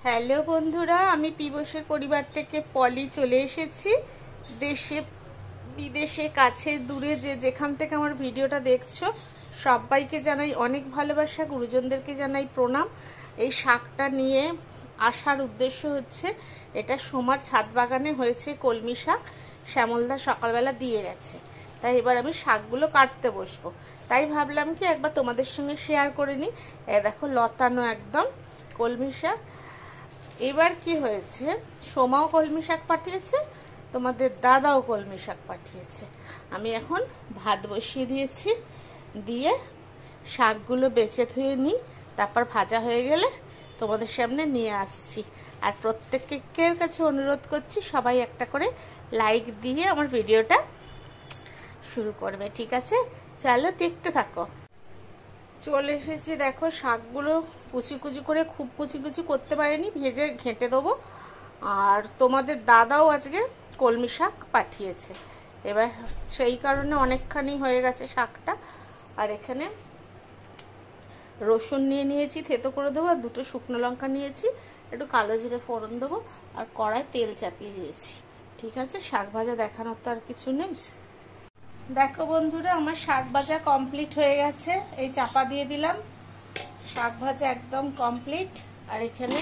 Hello বন্ধুরা, আমি পিবসের পরিবার থেকে পলি চলে এসেছি। দেশে বিদেশে কাছে দূরে যেখান থেকে আমার ভিডিওটা দেখছো সবাইকে জানাই অনেক ভালোবাসা, গুরুজনদেরকে জানাই প্রণাম। এই শাকটা নিয়ে আসার উদ্দেশ্য হচ্ছে, এটা সোমার ছাদ বাগানে হয়েছে কলমি শাক, শ্যামলদা সকালবেলা দিয়ে গেছে। তাই এবার আমি শাকগুলো কাটতে বসবো। তাই ভাবলাম কি একবার তোমাদের সঙ্গে শেয়ার করে নিই। দেখো লতানো একদম কলমি শাক। এবার কি হয়েছে, সোমাও কলমি শাক পাঠিয়েছে, তোমাদের দাদাও কলমি শাক পাঠিয়েছে। আমি এখন ভাত বসিয়ে দিয়েছি, দিয়ে শাকগুলো বেছে ধুয়ে নিই, তারপর ভাজা হয়ে গেলে তোমাদের সামনে নিয়ে আসছি। আর প্রত্যেকের কাছে অনুরোধ করছি, সবাই একটা করে লাইক দিয়ে আমার ভিডিওটা শুরু করবে, ঠিক আছে? চলো দেখতে থাকো। চলে এসেছি, দেখো শাকগুলো কুচি কুচি করে, খুব কুচি কুচি করতে পারিনি, ভেজে ঘেঁটে দেবো। আর তোমাদের দাদাও আজকে কলমি শাক পাঠিয়েছে, এবার সেই কারণে অনেকখানি হয়ে গেছে শাকটা। আর এখানে রসুন নিয়েছি, থেতো করে দেবো। আর দুটো শুকনো লঙ্কা নিয়েছি, একটু কালো জিরে ফোড়ন দেবো। আর কড়ায় তেল চাপিয়ে দিয়েছি, ঠিক আছে? শাক ভাজা দেখানোর তো আর কিছু নেই। দেখো বন্ধুরা, আমার শাক ভাজা কমপ্লিট হয়ে গেছে। এই চাপা দিয়ে দিলাম, শাক ভাজা একদম কমপ্লিট। আর এখানে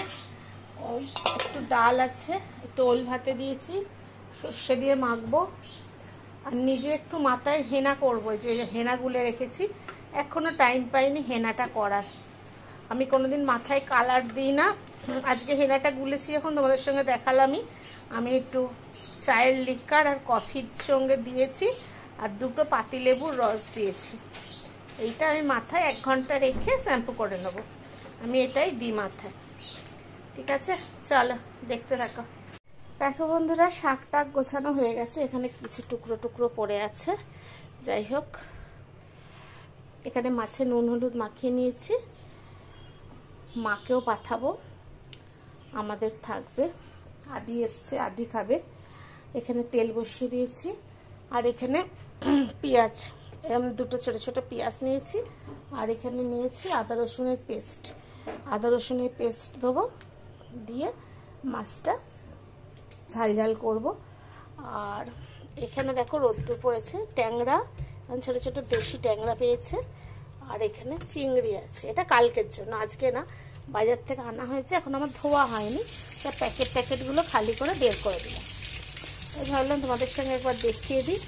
একটু ডাল আছে, একটু ওল ভাতে দিয়েছি, সর্ষে দিয়ে মাখবো। আর নিজে একটু মাথায় হেনা করবো, যে হেনা গুলে রেখেছি, এখনো টাইম পাইনি হেনাটা করার। আমি কোনোদিন মাথায় কালার দিই না, আজকে হেনাটা গুলেছি যখন তোমাদের সঙ্গে দেখালামই। আমি একটু চায়ের লিকার আর কফির সঙ্গে দিয়েছি, আর দুটো পাতিলেবুর রস দিয়েছি। এইটা আমি মাথায় 1 ঘন্টা রেখে শ্যাম্পু করে নেব। আমি এটাই দিই মাথায়, ঠিক আছে? চলো দেখতে থাকো। দেখো বন্ধুরা, শাক টাক গোছানো হয়ে গেছে, এখানে কিছু টুকরো টুকরো পড়ে আছে। যাই হোক, এখানে মাছে নুন হলুদ মাখিয়ে নিয়েছি, মাকেও পাঠাবো, আমাদের থাকবে। আদি এসছে, আদি খাবে। এখানে তেল বসিয়ে দিয়েছি। আর এখানে পেঁয়াজ, দুটো ছোট ছোট পেঁয়াজ নিয়েছি। আর এখানে নিয়েছি আদা রসুনের পেস্ট। আদা রসুনের পেস্ট দেবো, দিয়ে মাছটা ঝাল ঝাল করব। আর এখানে দেখো রোদ্দুর পড়েছে, ট্যাংরা, ছোট ছোট দেশি ট্যাংরা পেয়েছে। আর এখানে চিংড়ি আছে, এটা কালকের জন্য, আজকে না, বাজার থেকে আনা হয়েছে, এখন আমার ধোয়া হয়নি। তা প্যাকেটগুলো খালি করে বের করে দিলাম। তাই ভাবলাম তোমাদের সঙ্গে একবার দেখিয়ে দিই।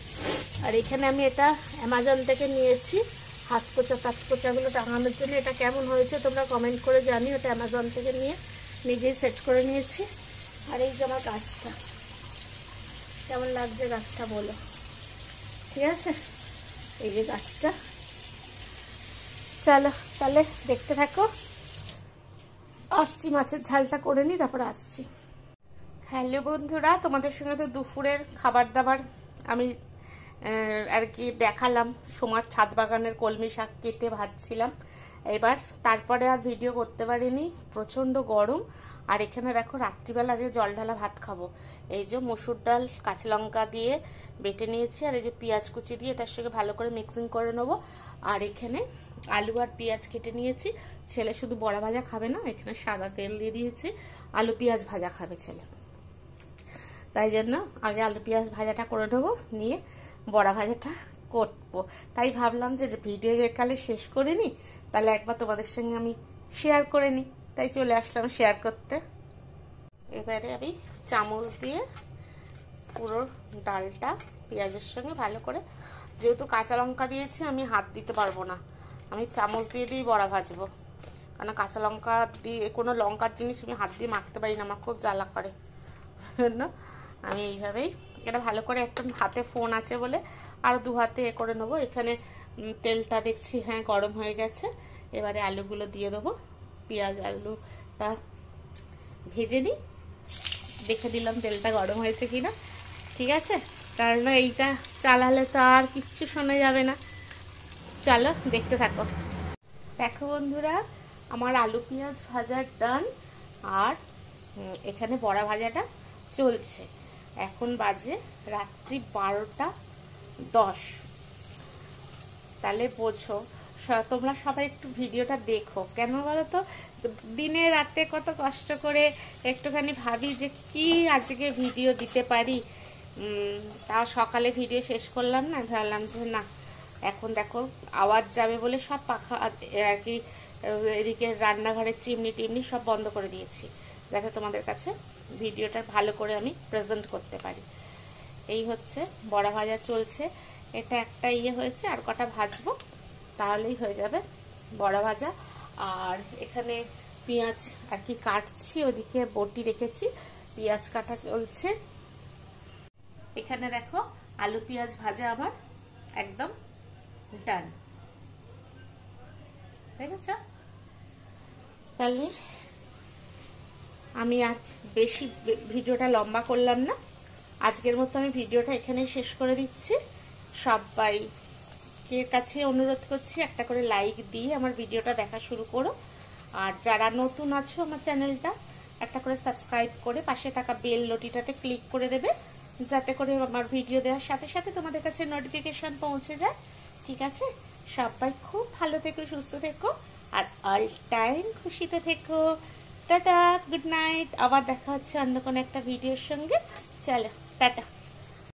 আর এখানে আমি এটা অ্যামাজন থেকে নিয়েছি, হাত কোচা তাত কোচাগুলো টাঙানোর জন্য। এটা কেমন হয়েছে তোমরা কমেন্ট করে জানিও। এটা অ্যামাজন থেকে নিয়ে নিজেই সেট করে নিয়েছি। আর এই যে আমার গাছটা, কেমন লাগছে গাছটা বলো, ঠিক আছে? এই যে গাছটা। চলো তাহলে দেখতে থাকো, আসছি, মাছের ঝালটা করে নিই, তারপরে আসছি। হ্যালো বন্ধুরা, তোমাদের সঙ্গে তো দুপুরের খাবার দাবার আমি আর কি দেখালাম। সোমার ছাদ বাগানের কলমি শাক কেটে ভাজছিলাম। এবার তারপরে আর ভিডিও করতে পারিনি, প্রচণ্ড গরম। আর এখানে দেখো রাত্রিবেলা আজকে জল ঢালা ভাত খাবো। এই যে মসুর ডাল কাঁচা লঙ্কা দিয়ে বেটে নিয়েছি, আর এই যে পেঁয়াজ কুচি দিয়ে এটার সঙ্গে ভালো করে মিক্সিং করে নেবো। আর এখানে আলু আর পেঁয়াজ কেটে নিয়েছি। ছেলে শুধু বড়া ভাজা খাবে না, এখানে সাদা তেল দিয়ে দিয়েছি, আলু পেঁয়াজ ভাজা খাবে ছেলে। তাই জন্য আগে আলু পেঁয়াজ ভাজাটা করে নেবো, নিয়ে বড়া ভাজাটা করবো। তাই ভাবলাম যে ভিডিও একালে শেষ করে নি, তাহলে একবার তোমাদের সঙ্গে আমি শেয়ার করে নিই। তাই চলে আসলাম শেয়ার করতে। এবারে আমি চামচ দিয়ে পুরো ডালটা পেঁয়াজের সঙ্গে ভালো করে, যেহেতু কাঁচা লঙ্কা দিয়েছি আমি হাত দিতে পারবো না, আমি চামচ দিয়ে দিয়েই বড়া ভাজবো। কারণ কাঁচা লঙ্কা দিয়ে কোনো লঙ্কার জিনিস আমি হাত দিয়ে মাখতে পারি না, আমার খুব জ্বালা করে। জন্য আমি এইভাবেই এটা ভালো করে, একটা হাতে ফোন আছে বলে আর 2 হাতে করে নেবো। এখানে তেলটা দেখছি হ্যাঁ গরম হয়ে গেছে। এবারে আলুগুলো দিয়ে দেবো, পেঁয়াজ আলুটা ভেজে নিই, দেখে দিলাম তেলটা গরম হয়েছে কিনা, ঠিক আছে? কারণ এইটা চালালে তো আর কিচ্ছু শোনা যাবে না। চলো দেখতে থাকো। দেখো বন্ধুরা, আমার আলু পেঁয়াজ ভাজার ডান। আর এখানে বড়া ভাজাটা চলছে। এখন বাজে রাত্রি 12টা 10। তাহলে বোঝো তোমরা সবাই একটু ভিডিওটা দেখো। কেন বলো তো, দিনে রাতে কত কষ্ট করে একটুখানি ভাবি যে কি আজকে ভিডিও দিতে পারি, তাও সকালে ভিডিও শেষ করলাম না, ভাবলাম যে না এখন দেখো আওয়াজ যাবে বলে সব পাখা আর কি এদিকে রান্নাঘরের চিমনি টিমনি সব বন্ধ করে দিয়েছি, যাতে তোমাদের কাছে ভিডিওটা ভালো করে আমি প্রেজেন্ট করতে পারি। এই হচ্ছে বড়া ভাজা চলছে, এটা একটা হয়েছে, আর কটা ভাজবো তাহলেই হয়ে যাবে বড়া ভাজা। আর এখানে পেঁয়াজ আর কি কাটছি, ওদিকে বটি রেখেছি, পেঁয়াজ কাটা চলছে। এখানে দেখো আলু পেঁয়াজ ভাজা আমার একদম ডান, দেখেছ? তাহলে আমি আজ বেশি ভিডিওটা লম্বা করলাম না, আজকের মতো আমি ভিডিওটা এখানে শেষ করে দিচ্ছি। সবাইকে কাছে অনুরোধ করছি একটা করে লাইক দিয়ে আমার ভিডিওটা দেখা শুরু করো, আর যারা নতুন আছো আমার চ্যানেলটা একটা করে সাবস্ক্রাইব করে পাশে থাকা বেল নোটিটাতে ক্লিক করে দেবে, যাতে করে আমার ভিডিও দেওয়ার সাথে সাথে তোমাদের কাছে নোটিফিকেশন পৌঁছে যায়। ঠিক আছে? সবাই খুব ভালো থেকো, সুস্থ থেকো, আর অল টাইম খুশিতে থেকো। Tata, good night. আবার দেখা হচ্ছে অন্য কোনো একটা ভিডিওর সঙ্গে। চলো টাটা।